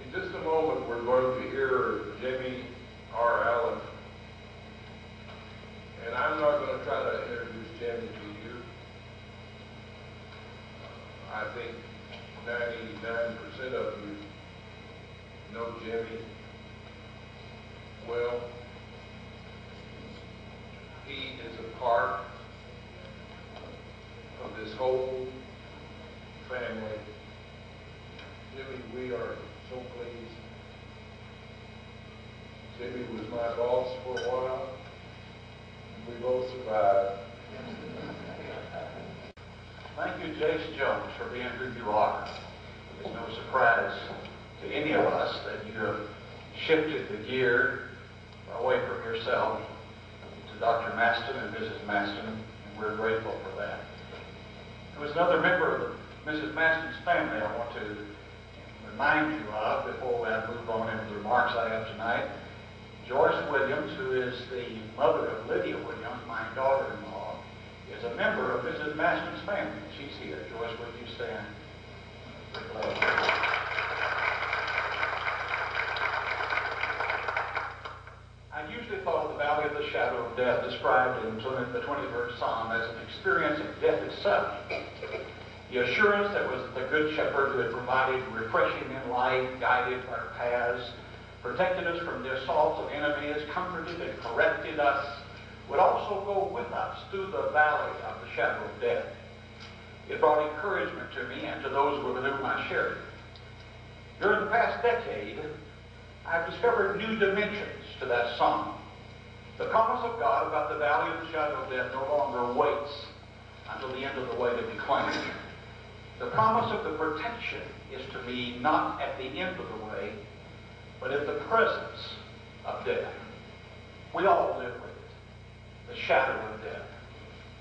In just a moment, we're going to hear Jimmy R. Allen. And I'm not going to try to introduce Jimmy to you. I think 99% of you know Jimmy well. He is a part of this whole family. Jimmy, we are so pleased. Jimmy was my boss for a while. We both survived. Thank you, Jace Jones, for being who you are. It's no surprise to any of us that you have shifted the gear away from yourself to Dr. Maston and Mrs. Maston, and we're grateful for that. There was another member of Mrs. Maston's family I want to remind you of before I move on into the remarks I have tonight. Joyce Williams, who is the mother of Lydia Williams, my daughter-in-law, is a member of Mrs. Maston's family. She's here. Joyce, would you stand? I usually thought of the valley of the shadow of death described in the 23rd Psalm as an experience of death itself. The assurance that was the good shepherd who had provided refreshing in life, guided our paths, protected us from the assaults of enemies, comforted and corrected us, would also go with us through the valley of the shadow of death. It brought encouragement to me and to those with whom I shared it. During the past decade, I've discovered new dimensions to that song. The promise of God about the valley of the shadow of death no longer waits until the end of the way to be claimed. The promise of the protection is to me not at the end of the way, but in the presence of death. We all live with it, the shadow of death.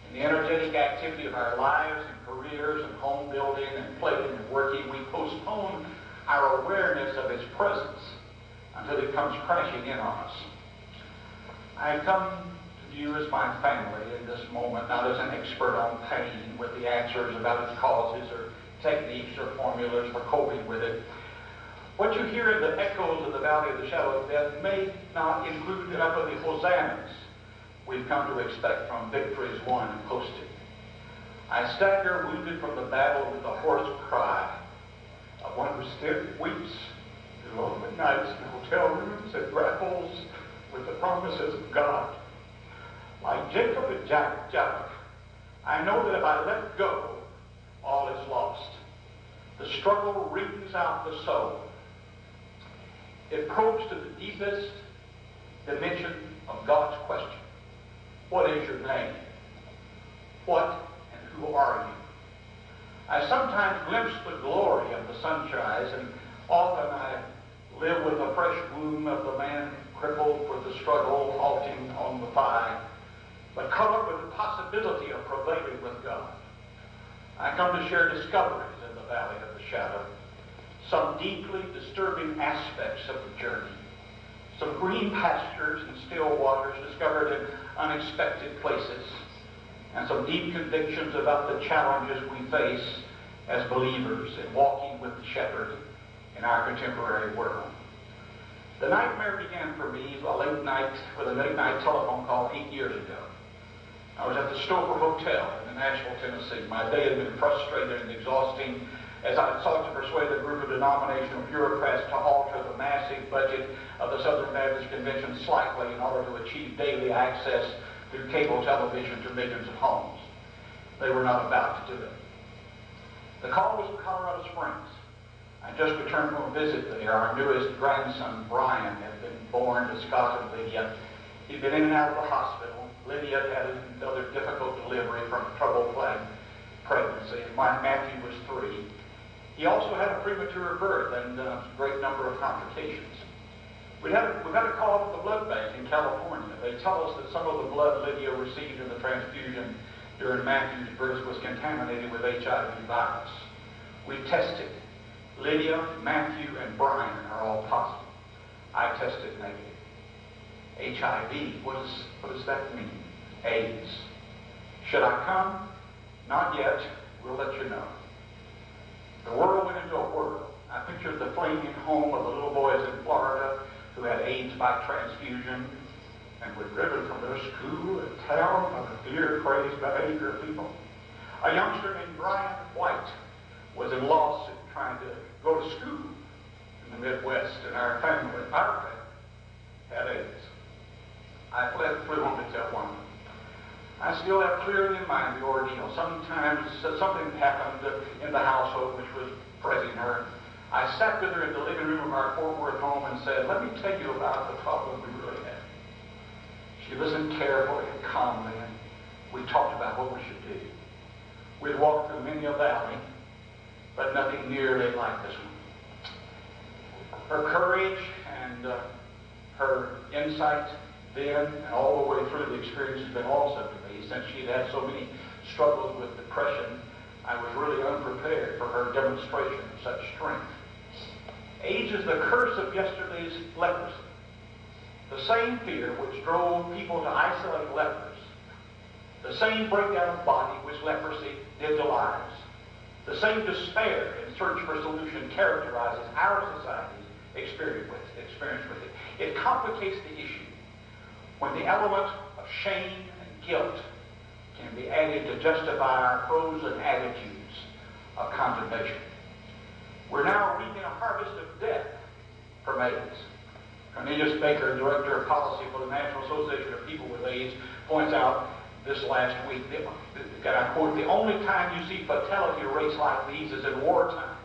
In the energetic activity of our lives and careers and home building and playing and working, we postpone our awareness of its presence until it comes crashing in on us. I come to you as my family in this moment, not as an expert on pain with the answers about its causes or techniques or formulas for coping with it. What you hear in the echoes of the valley of the shadow of death may not include enough of the hosannas we've come to expect from victories won and posted. I stagger wounded from the battle with the hoarse cry of one who still weeps through lonely nights in hotel rooms and grapples with the promises of God. Like Jacob and Jacob, I know that if I let go, all is lost. The struggle wrings out the soul. It probes to the deepest dimension of God's question. What is your name? What and who are you? I sometimes glimpse the glory of the sunshine, and often I live with a fresh wound of the man crippled with the struggle, halting on the thigh, but covered with the possibility of prevailing with God. I come to share discoveries in the valley of the shadow, some deeply disturbing aspects of the journey, some green pastures and still waters discovered in unexpected places, and some deep convictions about the challenges we face as believers in walking with the shepherd in our contemporary world. The nightmare began for me with a late night telephone call 8 years ago. I was at the Stoker Hotel in Nashville, Tennessee. My day had been frustrating and exhausting as I had sought to persuade a group of denominational bureaucrats to alter the massive budget of the Southern Baptist Convention slightly in order to achieve daily access through cable television to millions of homes. They were not about to do it. The call was from Colorado Springs. I just returned from a visit there. Our newest grandson, Brian, had been born to Scott and Lydia. He'd been in and out of the hospital. Lydia had another difficult delivery from a trouble-plagued pregnancy, and Matthew was 3. He also had a premature birth and a great number of complications. We got a call from the blood bank in California. They tell us that some of the blood Lydia received in the transfusion during Matthew's birth was contaminated with HIV virus. We've tested. Lydia, Matthew, and Brian are all positive. I tested negative. HIV, what does that mean? AIDS. Should I come? Not yet. We'll let you know. The world went into a whirl. I pictured the flame cleaning home of the little boys in Florida who had AIDS by transfusion and were driven from their school and town by the fear-crazed behavior of people. A youngster named Brian White was in lawsuit trying to go to school in the Midwest, and our family had AIDS. I flew home to tell one. I still have clearly in mind the ordeal. Sometimes something happened in the household which was fretting her. I sat with her in the living room of our Fort Worth home and said, "Let me tell you about the problem we really had." She listened carefully and calmly, and we talked about what we should do. We'd walked through many a valley, but nothing nearly like this one. Her courage and her insight then and all the way through the experience has been awesome to me. Since she'd had so many struggles with depression, I was really unprepared for her demonstration of such strength. AIDS is the curse of yesterday's leprosy. The same fear which drove people to isolate lepers, the same breakdown of body which leprosy did to lives, the same despair in search for solution characterizes our society's experience with it. It complicates the issue when the element of shame and guilt can be added to justify our frozen attitudes of condemnation. We're now reaping a harvest of death from AIDS. Cornelius Baker, Director of Policy for the National Association of People with AIDS, points out this last week, and I quote, "The only time you see fatality rates like these is in wartime,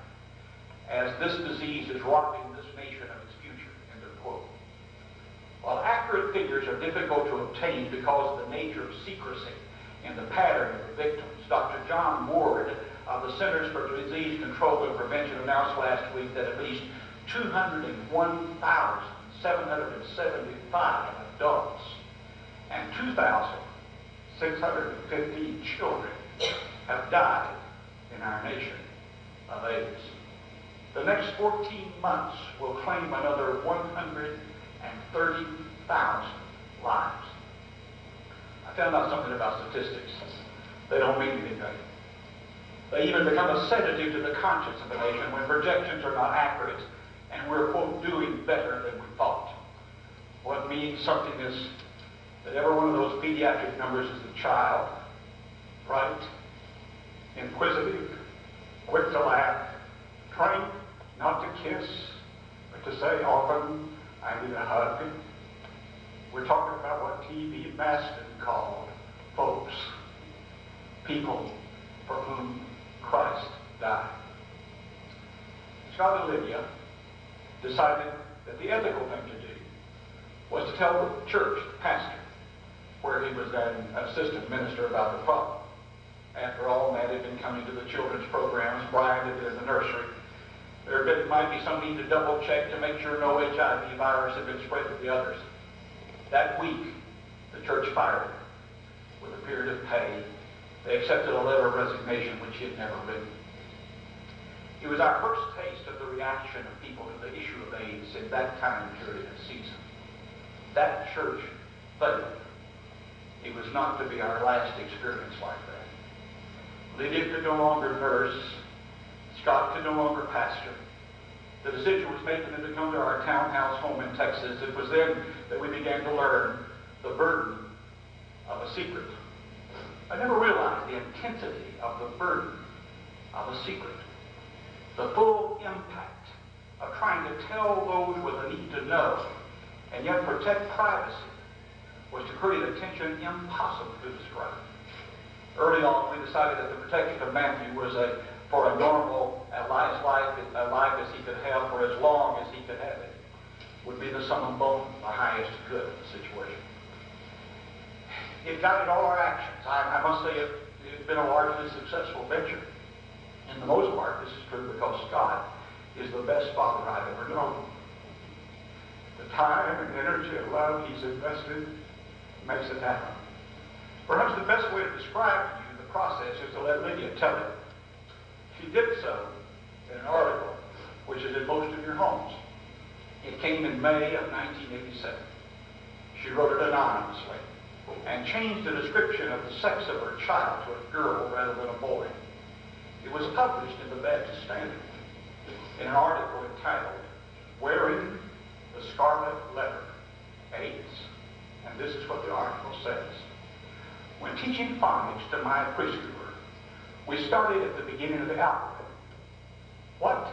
as this disease is robbing this nation of its future," end of quote. While accurate figures are difficult to obtain because of the nature of secrecy and the pattern of the victims, Dr. John Ward of the Centers for Disease Control and Prevention announced last week that at least 201,775 adults and 2,615 children have died in our nation of AIDS. The next 14 months will claim another 130,000 lives. I found out something about statistics. They don't mean anything. They even become a sedative to the conscience of a nation when projections are not accurate and we're, quote, doing better than we thought. What means something is that every one of those pediatric numbers is a child, bright, inquisitive, quick to laugh, trained not to kiss, but to say often, "I need a hug." We're talking about what T.V. Maston called folks, people for whom Christ died. Scott and Lydia decided that the ethical thing to do was to tell the church, the pastor, where he was an assistant minister, about the problem. After all, Matt had been coming to the children's programs, Brian had been in the nursery. There might be some need to double check to make sure no HIV virus had been spread to the others. That week, the church fired him with a period of pay. They accepted a letter of resignation which he had never written. It was our first taste of the reaction of people to the issue of AIDS in that time period and season. That church failed. It was not to be our last experience like that. Lydia could no longer nurse. Scott could no longer pastor. The decision was made for them to come to our townhouse home in Texas. It was then that we began to learn the burden of a secret. I never realized the intensity of the burden of a secret. The full impact of trying to tell those with a need to know and yet protect privacy was to create a tension impossible to describe. Early on, we decided that the protection of Matthew was for a normal life as he could have for as long as he could have it, would be the sum bonum, the highest good of the situation. It guided all our actions. I must say it's been a largely successful venture. In the most part, this is true because Scott is the best father I've ever known. The time and energy and love he's invested makes it happen. Perhaps the best way to describe to you the process is to let Lydia tell it. She did so in an article which is in most of your homes. It came in May of 1987. She wrote it anonymously and changed the description of the sex of her child to a girl rather than a boy. It was published in the Baptist Standard. In an article entitled, "Wearing the Scarlet Letter, AIDS." And this is what the article says. When teaching phonics to my preschooler, we started at the beginning of the alphabet. "What?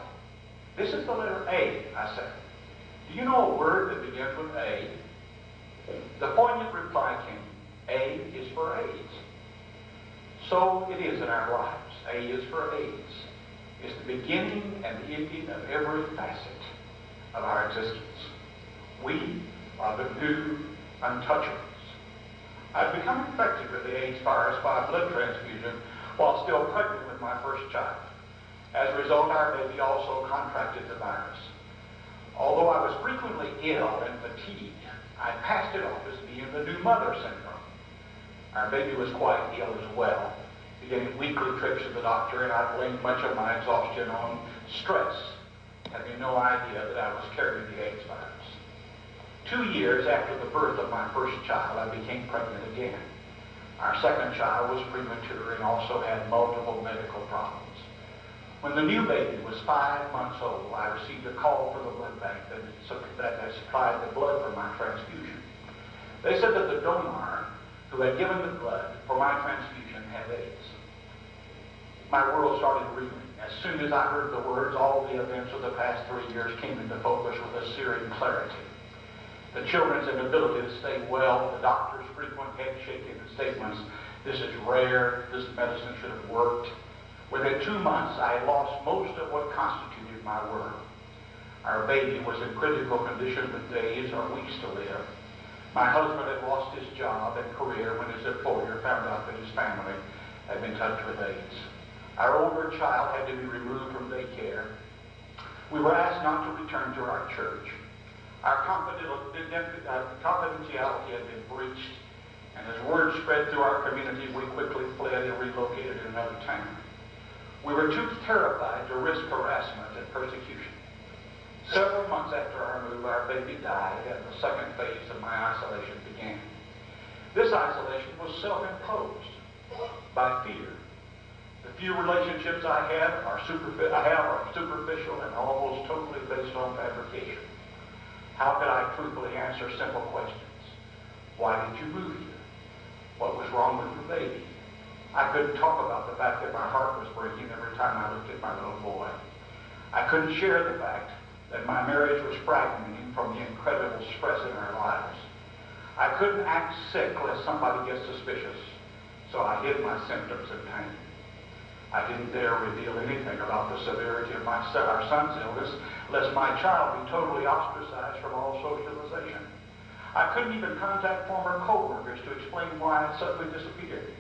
This is the letter A," I said. "Do you know a word that begins with A?" The poignant reply came, "A is for AIDS." So it is in our lives. A is for AIDS. It's the beginning and the ending of every facet of our existence. We are the new untouchables. I've become infected with the AIDS virus by a blood transfusion while still pregnant with my first child. As a result, our baby also contracted the virus. Although I was frequently ill and fatigued, I passed it off as being the new mother syndrome. Our baby was quite ill as well, beginning weekly trips to the doctor, and I blamed much of my exhaustion on stress, having no idea that I was carrying the AIDS virus. 2 years after the birth of my first child, I became pregnant again. Our second child was premature and also had multiple medical problems. When the new baby was 5 months old, I received a call from the blood bank that had supplied the blood for my transfusion. They said that the donor who had given the blood for my transfusion had AIDS. My world started reeling. As soon as I heard the words, all the events of the past 3 years came into focus with a searing clarity. The children's inability to stay well, the doctor's frequent head shaking and statements, "This is rare, this medicine should have worked." Within 2 months, I had lost most of what constituted my world. Our baby was in critical condition with days or weeks to live. My husband had lost his job and career when his employer found out that his family had been touched with AIDS. Our older child had to be removed from daycare. We were asked not to return to our church. Our confidentiality had been breached, and as word spread through our community, we quickly fled and relocated to another town. We were too terrified to risk harassment and persecution. Several months after our move, our baby died, and the second phase of my isolation began. This isolation was self-imposed by fear. The few relationships I have are superficial and almost totally based on fabrication. How could I truthfully answer simple questions? Why did you move here? What was wrong with your baby? I couldn't talk about the fact that my heart was breaking every time I looked at my little boy. I couldn't share the fact that my marriage was fragmenting from the incredible stress in our lives. I couldn't act sick lest somebody get suspicious, so I hid my symptoms and pain. I didn't dare reveal anything about the severity of our son's illness, lest my child be totally ostracized from all socialization. I couldn't even contact former co-workers to explain why I suddenly disappeared.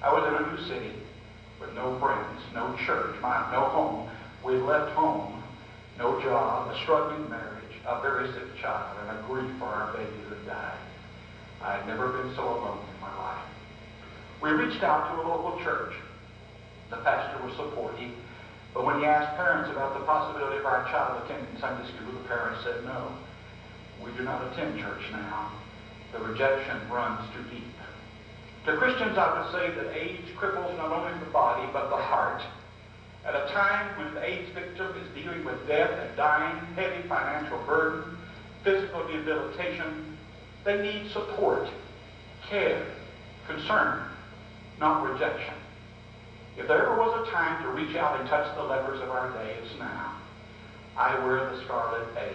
I was in a new city with no friends, no church, no home. We left home, no job, a struggling marriage, a very sick child, and a grief for our baby who died. I had never been so alone in my life. We reached out to a local church. The pastor was supportive, but when he asked parents about the possibility of our child attending Sunday school, the parents said no. We do not attend church now. The rejection runs too deep. To Christians, I would say that AIDS cripples not only the body, but the heart. At a time when the AIDS victim is dealing with death and dying, heavy financial burden, physical debilitation, they need support, care, concern, not rejection. If there ever was a time to reach out and touch the lepers of our day, it's now. I wear the scarlet A.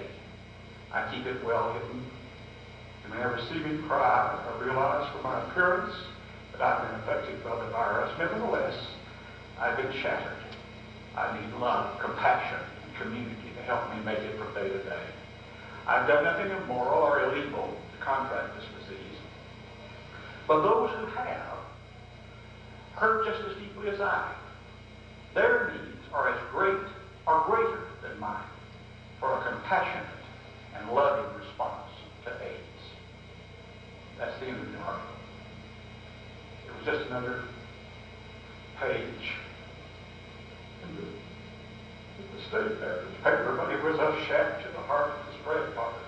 I keep it well hidden. You may never see me cry or realize from my appearance that I've been affected by the virus. Nevertheless, I've been shattered. I need love, compassion, and community to help me make it from day to day. I've done nothing immoral or illegal to contract this disease. But those who have hurt just as deeply as I. Their needs are as great or greater than mine for a compassionate and loving response to AIDS. That's the end of the article. It was just another page in the State Baptist paper, but it was a shaft to the heart of this grandfather.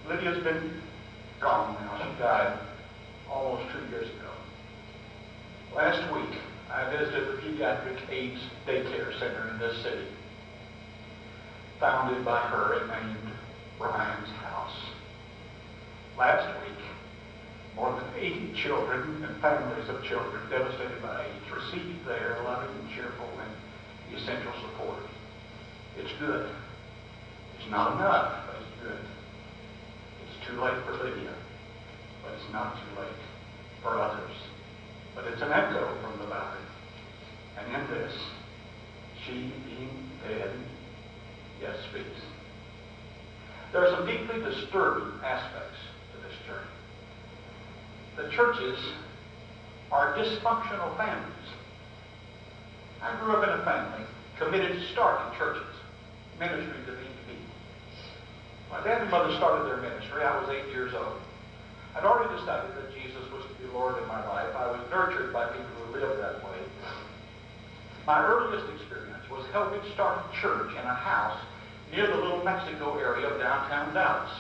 Lydia's been gone now. She died almost 2 years ago. Last week, I visited the Pediatric AIDS Daycare Center in this city, founded by her and named Brian's House. Last week, more than 80 children and families of children devastated by AIDS received their loving, cheerful, and essential support. It's good. It's not enough, but it's good. It's too late for Lydia, but it's not too late for others. But it's an echo from the valley. And in this, she, being dead, yet speaks. There are some deeply disturbing aspects to this journey. The churches are dysfunctional families. I grew up in a family committed to starting churches, ministry to need people. My dad and mother started their ministry. I was 8 years old. I'd already decided that Jesus was to be Lord in my life. I was nurtured by people who lived that way. My earliest experience was helping start a church in a house near the Little Mexico area of downtown Dallas.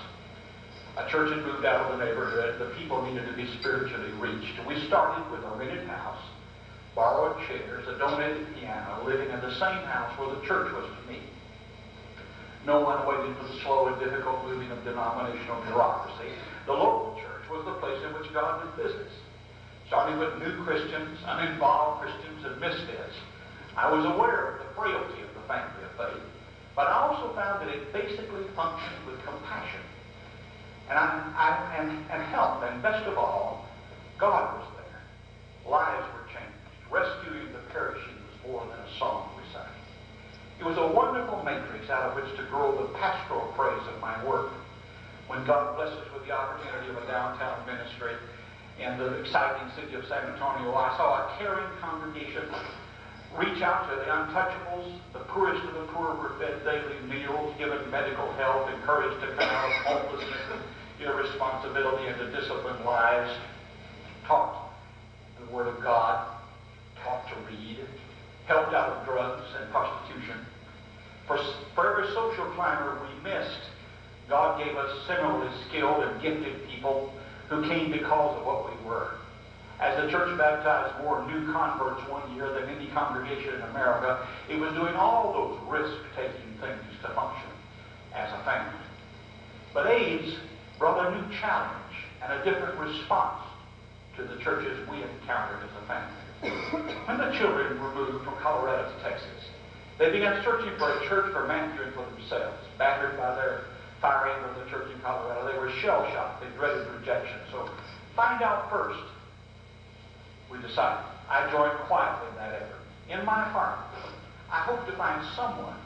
A church had moved out of the neighborhood. The people needed to be spiritually reached. We started with a rented house, borrowed chairs, a donated piano, living in the same house where the church was to meet. No one waited for the slow and difficult moving of denominational bureaucracy. The local church was the place in which God did business. Starting with new Christians, uninvolved Christians, and misfits, I was aware of the frailty of the family of faith, but I also found that it basically functioned with compassion and help, and best of all, God was there. Lives were changed. Rescuing the perishing was more than a song we sang. It was a wonderful matrix out of which to grow the pastoral praise of my work. When God blessed us with the opportunity of a downtown ministry in the exciting city of San Antonio, I saw a caring congregation reach out to the untouchables. The poorest of the poor were fed daily meals, given medical help, encouraged to come out of hopelessness and irresponsibility into disciplined lives, taught the Word of God, taught to read, helped out of drugs and prostitution. For every social climber we missed, God gave us similarly skilled and gifted people who came because of what we were. As the church baptized more new converts one year than any congregation in America, it was doing all those risk-taking things to function as a family. But AIDS brought a new challenge and a different response to the churches we encountered as a family. When the children were moved from Colorado to Texas, they began searching for a church for Matthew and for themselves. Battered by their firing of the church in Colorado, they were shell-shocked. They dreaded rejection. So find out first, we decided. I joined quietly in that effort. In my heart, I hope to find someone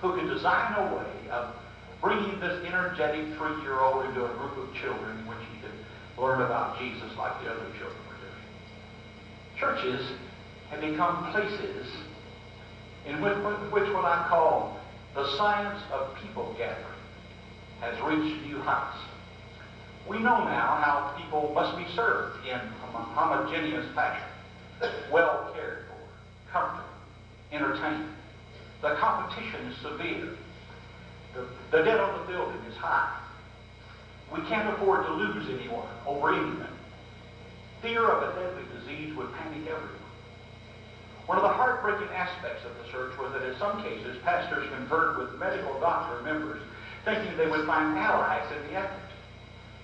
who could design a way of bringing this energetic 3-year-old into a group of children in which he could learn about Jesus like the other children were doing. Churches have become places in which what I call the science of people gathering has reached new heights. We know now how people must be served in a homogeneous fashion, well cared for, comforted, entertained. The competition is severe. The debt on the building is high. We can't afford to lose anyone over anything. Fear of a deadly disease would panic everyone. One of the heartbreaking aspects of the search was that in some cases, pastors conferred with medical doctor members thinking they would find allies in the effort.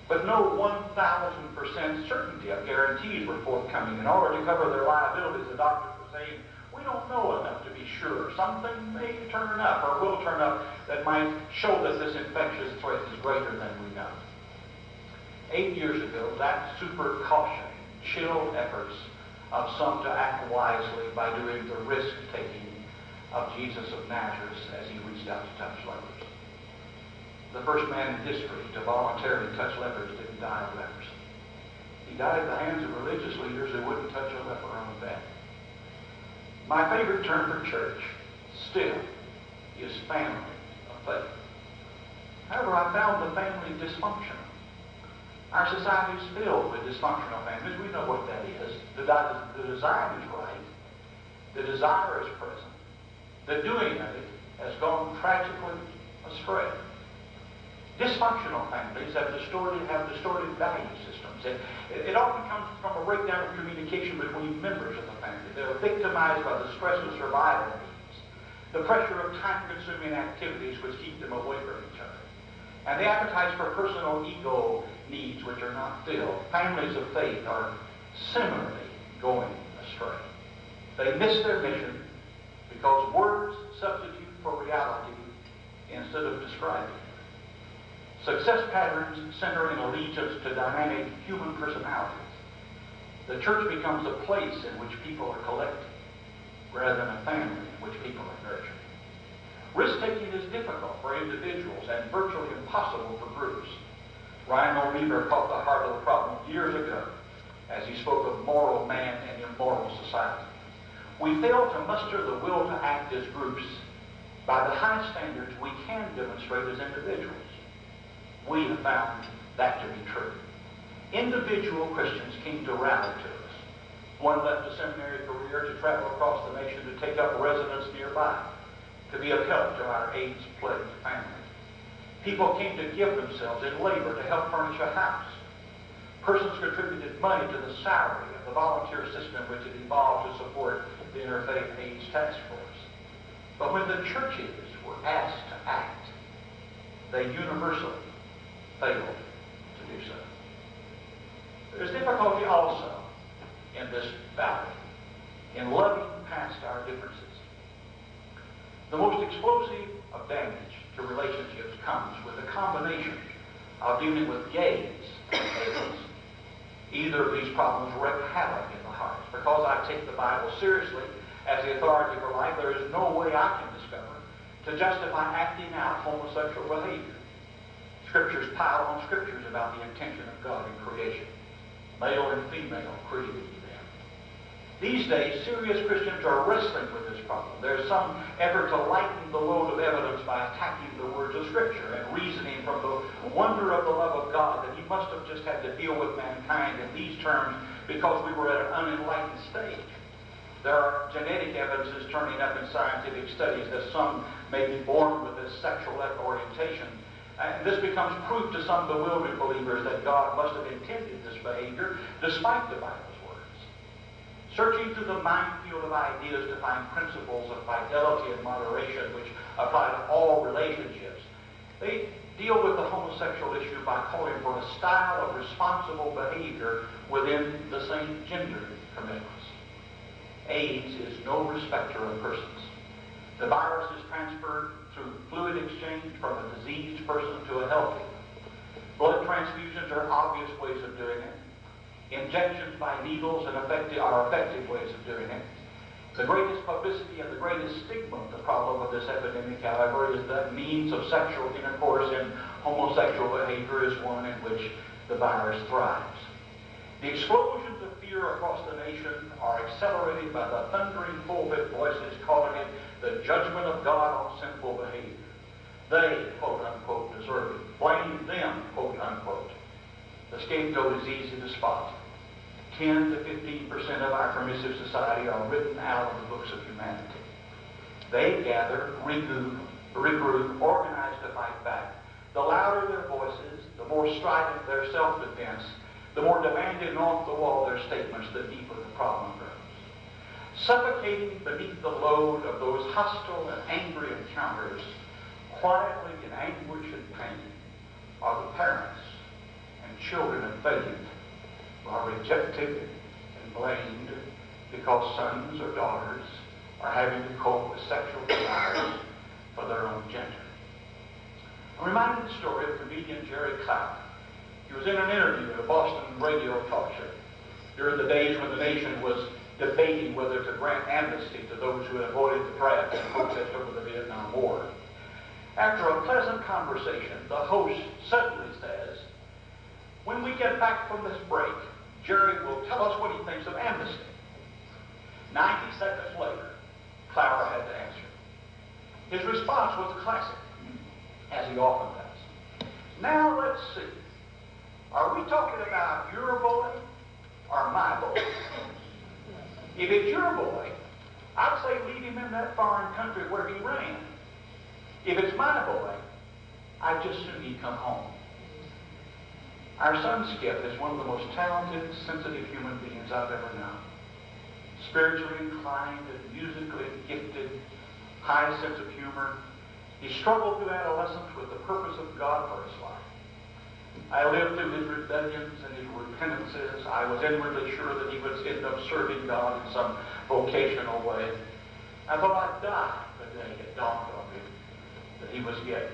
But no 1,000% certainty of guarantees were forthcoming. In order to cover their liabilities, the doctors were saying, we don't know enough to be sure. Something may turn up or will turn up that might show that this infectious threat is greater than we know. 8 years ago, that super cautioning chilled efforts of some to act wisely by doing the risk-taking of Jesus of Nazareth as he reached out to touch lepers. The first man in history to voluntarily touch lepers didn't die of leprosy. He died at the hands of religious leaders who wouldn't touch a leper on the bed. My favorite term for church still is family of faith. However, I found the family dysfunctional. Our society is filled with dysfunctional families. We know what that is. The design is right. The desire is present. The doing of it has gone tragically astray. Dysfunctional families have distorted value systems. It often comes from a breakdown of communication between members of the family. They're victimized by the stress of survival needs, the pressure of time-consuming activities which keep them away from each other, and the appetites for personal ego needs which are not filled. Families of faith are similarly going astray. They miss their mission because words substitute for reality instead of describing it. Success patterns center in allegiance to dynamic human personalities. The church becomes a place in which people are collected rather than a family in which people are nurtured. Risk-taking is difficult for individuals and virtually impossible for groups. Reinhold Niebuhr caught the heart of the problem years ago as he spoke of moral man and immoral society. We fail to muster the will to act as groups by the high standards we can demonstrate as individuals. We have found that to be true. Individual Christians came to rally to us. One left a seminary career to travel across the nation to take up residence nearby, to be of help to our AIDS-plagued families. People came to give themselves in labor to help furnish a house. Persons contributed money to the salary of the volunteer system which had evolved to support the Interfaith AIDS Task Force. But when the churches were asked to act, they universally failed to do so. There's difficulty also in this battle, in loving past our differences. The most explosive of damage to relationships comes with a combination of dealing with gays and gays. Either of these problems wreak havoc in the hearts. Because I take the Bible seriously as the authority for life, there is no way I can discover to justify acting out homosexual behavior. Scriptures pile on scriptures about the intention of God in creation. Male and female created them. These days, serious Christians are wrestling with this problem. There's some effort to lighten the load of evidence by attacking the words of Scripture and reasoning from the wonder of the love of God that he must have just had to deal with mankind in these terms because we were at an unenlightened stage. There are genetic evidences turning up in scientific studies that some may be born with this sexual orientation. And this becomes proof to some bewildered believers that God must have intended this behavior despite the Bible's words. Searching through the minefield of ideas to find principles of fidelity and moderation which apply to all relationships, they deal with the homosexual issue by calling for a style of responsible behavior within the same gender commitments. AIDS is no respecter of persons. The virus is transferred through fluid exchange from a diseased person to a healthy. Blood transfusions are obvious ways of doing it. Injections by needles are effective ways of doing it. The greatest publicity and the greatest stigma of the problem of this epidemic, however, is that means of sexual intercourse and homosexual behavior is one in which the virus thrives. The explosions of fear across the nation are accelerated by the thundering pulpit voices calling it the judgment of God on sinful behavior. They, quote unquote, deserve it. Blame them, quote unquote. The scapegoat is easy to spot. 10 to 15% of our permissive society are written out of the books of humanity. They gather, regroup, organize to fight back. The louder their voices, the more strident their self-defense, the more demanding and off-the-wall their statements, the deeper the problem grows. Suffocating beneath the load of those hostile and angry encounters, quietly in anguish and pain, are the parents and children of faith who are rejected and blamed because sons or daughters are having to cope with sexual desires for their own gender. I'm reminded of the story of comedian Jerry Clout. He was in an interview at a Boston radio talk show during the days when the nation was debating whether to grant amnesty to those who had avoided the draft and protest over the Vietnam War. After a pleasant conversation, the host suddenly says, "When we get back from this break, Jerry will tell us what he thinks of amnesty." 90 seconds later, Clower had to answer. His response was classic, as he often does. "Now let's see. Are we talking about your boy or my boy? If it's your boy, I'd say leave him in that foreign country where he ran. If it's my boy, I'd just soon he'd come home. Our son Skip is one of the most talented, sensitive human beings I've ever known. Spiritually inclined and musically gifted, high sense of humor. He struggled through adolescence with the purpose of God for his life. I lived through his rebellions and his repentances. I was inwardly sure that he would end up serving God in some vocational way. I thought I'd die the day it dawned on me that he was gay.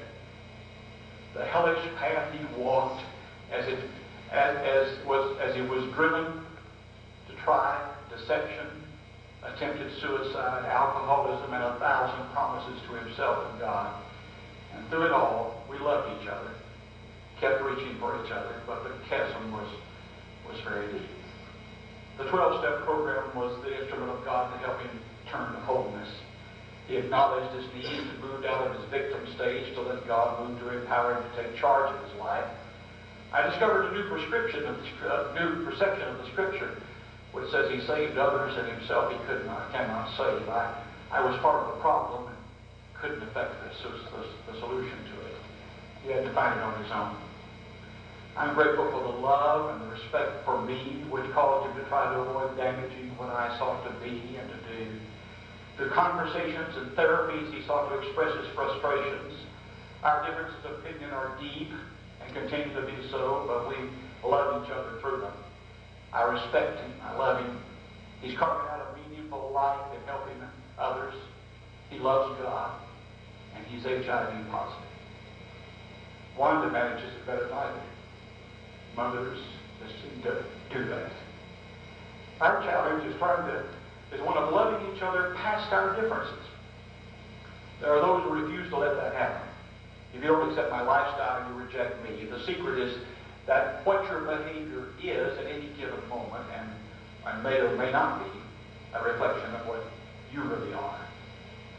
The hellish path he walked as he was driven to try deception, attempted suicide, alcoholism, and 1,000 promises to himself and God. And through it all, we loved each other, kept reaching for each other, but the chasm was very deep. The 12-step program was the instrument of God to help him turn to holiness. He acknowledged his needs and moved out of his victim stage to let God move to empower him to take charge of his life. I discovered a new perception of the Scripture, which says he saved others and himself he cannot save. I was part of the problem and couldn't affect the solution to it. He had to find it on his own. I'm grateful for the love and the respect for me, which caused him to try to avoid damaging what I sought to be and to do. Through conversations and therapies, he sought to express his frustrations. Our differences of opinion are deep and continue to be so, but we love each other through them. I respect him. I love him. He's carving out a meaningful life and helping others. He loves God, and he's HIV positive. Wanda manages it better than I do. Mothers just seem to do that. Our challenge is one of loving each other past our differences. There are those who refuse to let that happen. If you don't accept my lifestyle, you reject me. The secret is that what your behavior is at any given moment, and may or may not be a reflection of what you really are.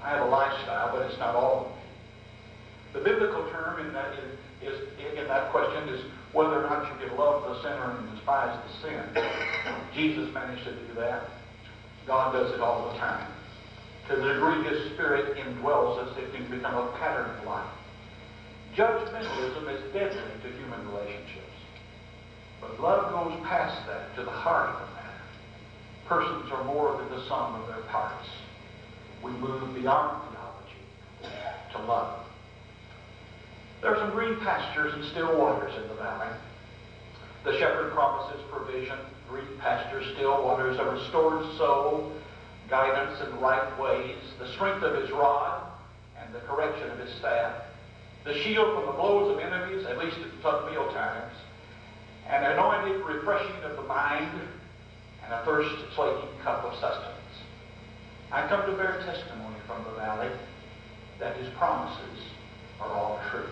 I have a lifestyle, but it's not all of me. The biblical term in that question is whether or not you can love the sinner and despise the sin. Jesus managed to do that. God does it all the time. To the degree his Spirit indwells us, it can become a pattern of life. Judgmentalism is deadly to human relationships. But love goes past that, to the heart of the matter. Persons are more than the sum of their parts. We move beyond theology to love. There are some green pastures and still waters in the valley. The shepherd promises provision, green pastures, still waters, a restored soul, guidance in right ways, the strength of his rod, and the correction of his staff, the shield from the blows of enemies, at least at tough meal times, an anointed refreshing of the mind, and a thirst-slaking cup of sustenance. I come to bear testimony from the valley that his promises are all true.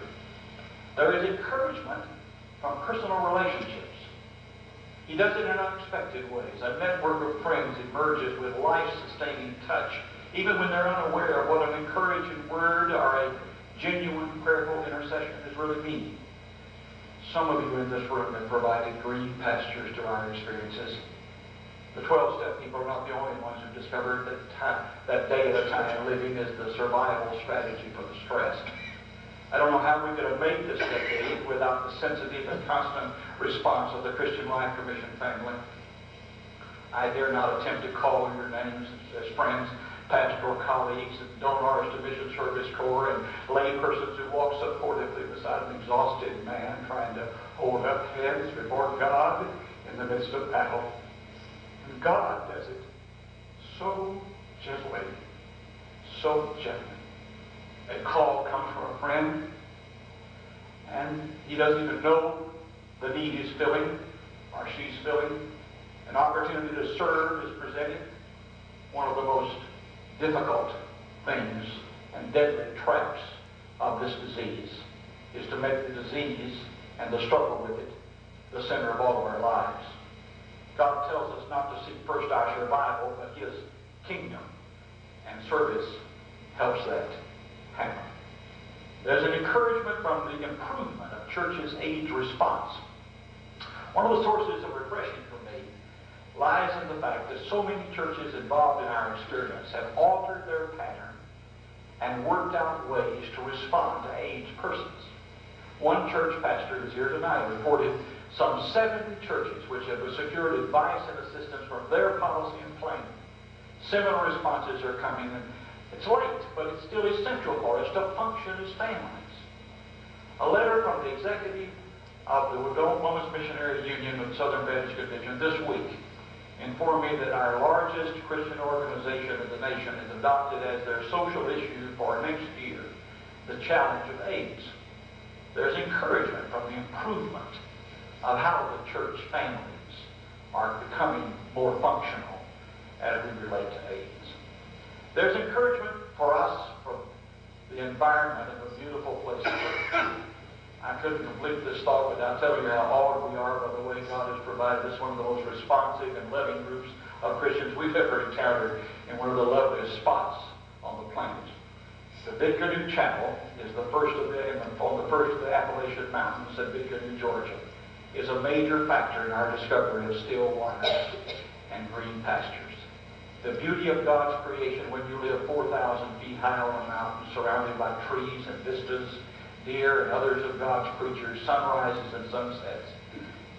There is encouragement from personal relationships. He does it in unexpected ways. A network of friends emerges with life-sustaining touch, even when they're unaware of what an encouraging word or a genuine prayerful intercession is really meaning. Some of you in this room have provided green pastures to our experiences. The 12-step people are not the only ones who discovered that day at a time living is the survival strategy for the stressed. I don't know how we could have made this decade without the sensitive and constant response of the Christian Life Commission family. I dare not attempt to call your names as friends, pastoral colleagues, and donors to Mission Service Corps, and laypersons who walk supportively beside an exhausted man trying to hold up heads before God in the midst of battle. And God does it so gently, so gently. A call comes from a friend, and he doesn't even know the need he's filling or she's filling. An opportunity to serve is presented. One of the most difficult things and deadly traps of this disease is to make the disease and the struggle with it the center of all of our lives. God tells us not to seek first our survival, but his kingdom, and service helps that happen. There's an encouragement from the improvement of church's AIDS response. One of the sources of refreshing for me lies in the fact that so many churches involved in our experience have altered their pattern and worked out ways to respond to AIDS persons. One church pastor who's here tonight reported some 70 churches which have secured advice and assistance from their policy and planning. Similar responses are coming, and it's late, but it's still essential for us to function as families. A letter from the executive of the Women's Missionary Union of the Southern Baptist Convention this week informed me that our largest Christian organization in the nation has adopted as their social issue for next year the challenge of AIDS. There's encouragement from the improvement of how the church families are becoming more functional as we relate to AIDS. There's encouragement for us from the environment of a beautiful place to live. I couldn't complete this thought without telling you how awed we are by the way God has provided us one of the most responsive and loving groups of Christians we've ever encountered in one of the loveliest spots on the planet. The Big Canoe Chapel is on the first of the Appalachian Mountains in Big Canoe, Georgia, is a major factor in our discovery of still waters and green pastures. The beauty of God's creation when you live 4,000 feet high on a mountain surrounded by trees and vistas, deer and others of God's creatures, sunrises and sunsets,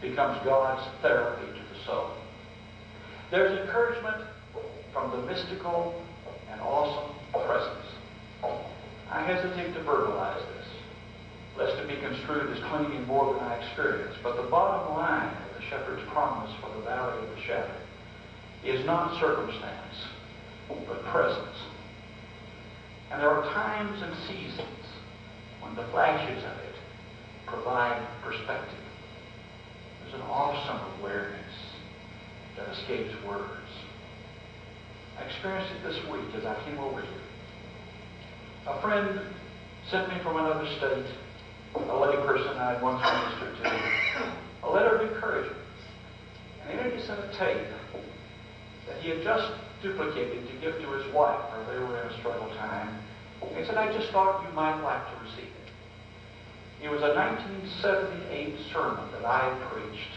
becomes God's therapy to the soul. There's encouragement from the mystical and awesome presence. I hesitate to verbalize this, lest it be construed as claiming more than I experience, but the bottom line of the shepherd's promise for the valley of the shadow is not circumstance, but presence. And there are times and seasons when the flashes of it provide perspective. There's an awesome awareness that escapes words. I experienced it this week as I came over here. A friend sent me from another state, a layperson I had once ministered to, a letter of encouragement. And in it he sent a tape that he had just duplicated to give to his wife, or they were in a struggle time. He said, I just thought you might like to receive it. It was a 1978 sermon that I had preached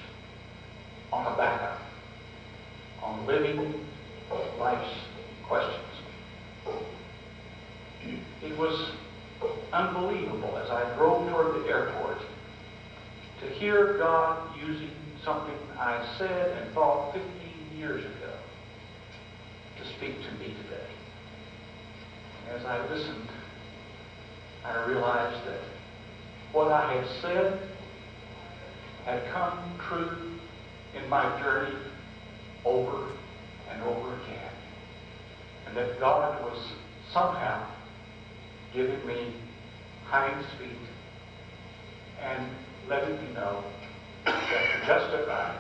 on a backup, on living life's questions. It was unbelievable as I drove toward the airport to hear God using something I said and thought 15 years ago to speak to me today. As I listened, I realized that what I had said had come true in my journey over and over again. And that God was somehow giving me hinds feet and letting me know that the justified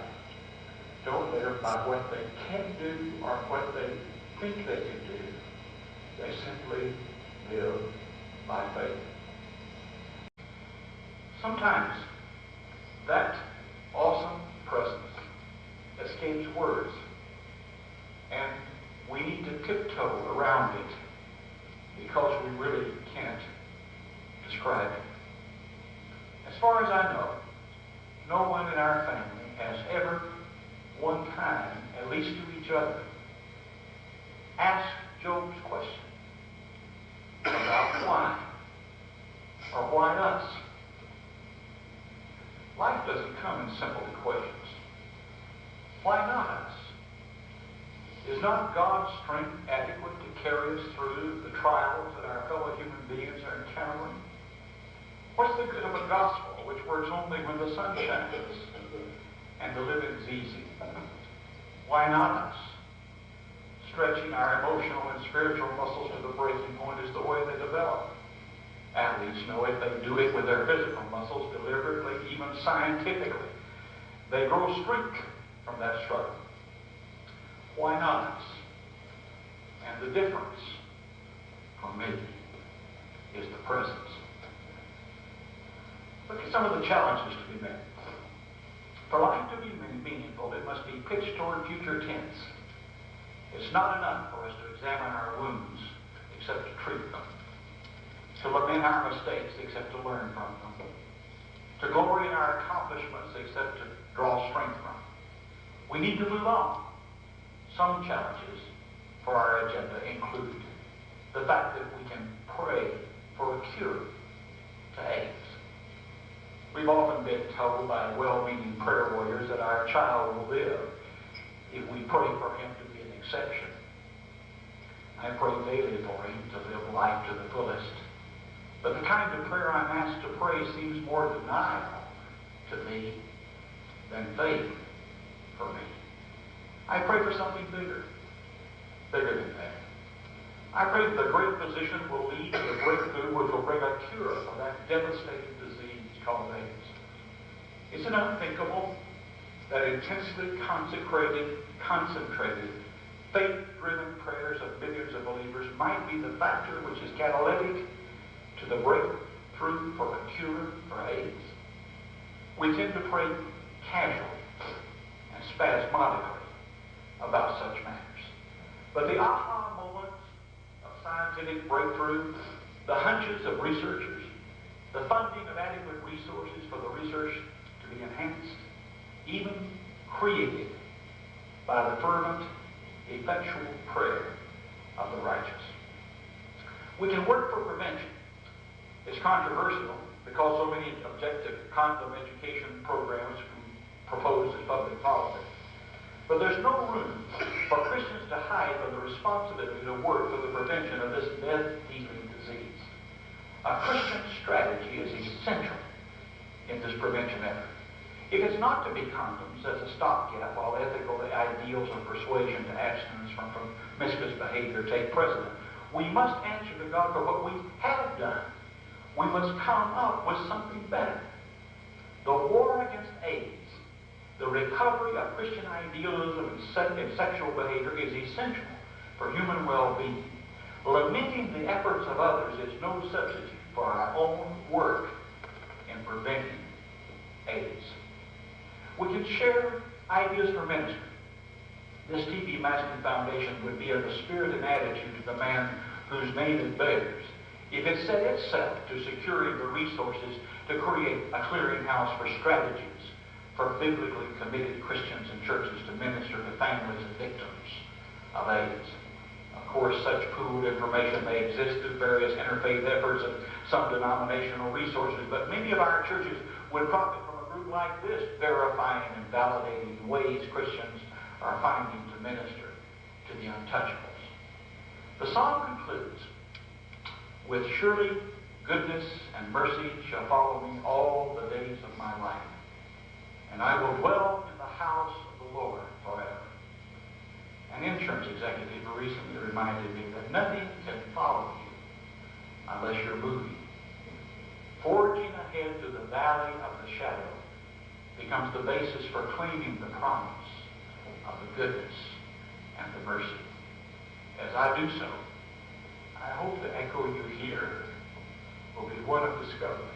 don't live by what they can do or what they think they can do. They simply live by faith. Sometimes that awesome presence escapes words, and we need to tiptoe around it because we really can't describe it. As far as I know, no one in our family has ever, one time, at least to each other, asked Job's question about why, or why us. Life doesn't come in simple equations. Why not us? Is not God's strength adequate to carry us through the trials that our fellow human beings are encountering? What's the good of a gospel which works only when the sun shines and the living's easy? Why not us? Stretching our emotional and spiritual muscles to the breaking point is the way they develop. Athletes know it. They do it with their physical muscles deliberately, even scientifically. They grow strength from that struggle. Why not us? And the difference for me is the presence. Look at some of the challenges to be met. For life to be meaningful, it must be pitched toward future tense. It's not enough for us to examine our wounds except to treat them, to lament our mistakes except to learn from them, to glory in our accomplishments except to draw strength from them. We need to move on. Some challenges for our agenda include the fact that we can pray for a cure to AIDS. know by well-meaning prayer warriors that our child will live if we pray for him to be an exception. I pray daily for him to live life to the fullest. But the kind of prayer I'm asked to pray seems more denial to me than faith for me. I pray for something bigger than that. I pray that the great physician will lead to the breakthrough which will bring a cure for that devastating disease called AIDS. Is it unthinkable that intensely concentrated, faith-driven prayers of millions of believers might be the factor which is catalytic to the breakthrough for a cure for AIDS? We tend to pray casually and spasmodically about such matters. But the aha moments of scientific breakthrough, the hunches of researchers, the funding of adequate resources for the research to be enhanced, even created by the fervent, effectual prayer of the righteous. We can work for prevention. It's controversial because so many objective condom education programs proposed as public policy. But there's no room for Christians to hide from the responsibility to work for the prevention of this death-dealing disease. A Christian strategy is essential in this prevention effort. If it's not to be condoms as a stopgap while ethical ideals of persuasion to abstinence from promiscuous behavior take precedent, we must answer to God for what we have done. We must come up with something better. The war against AIDS, the recovery of Christian idealism and sexual behavior is essential for human well-being. Lamenting the efforts of others is no substitute for our own work in preventing AIDS. We can share ideas for ministry. This T.B. Maston Foundation would be of the spirit and attitude of the man whose name it bears if it set itself to securing the resources to create a clearinghouse for strategies for biblically committed Christians and churches to minister to families and victims of AIDS. Of course, such pooled information may exist through various interfaith efforts and some denominational resources, but many of our churches would profit from a group like this, verifying and validating ways Christians are finding to minister to the untouchables. The psalm concludes with, "Surely goodness and mercy shall follow me all the days of my life, and I will dwell in the house of the Lord forever." An insurance executive recently reminded me that nothing can follow you unless you're moving. Forging ahead to the valley of the shadow becomes the basis for claiming the promise of the goodness and the mercy. As I do so, I hope the echo you hear will be one of discovery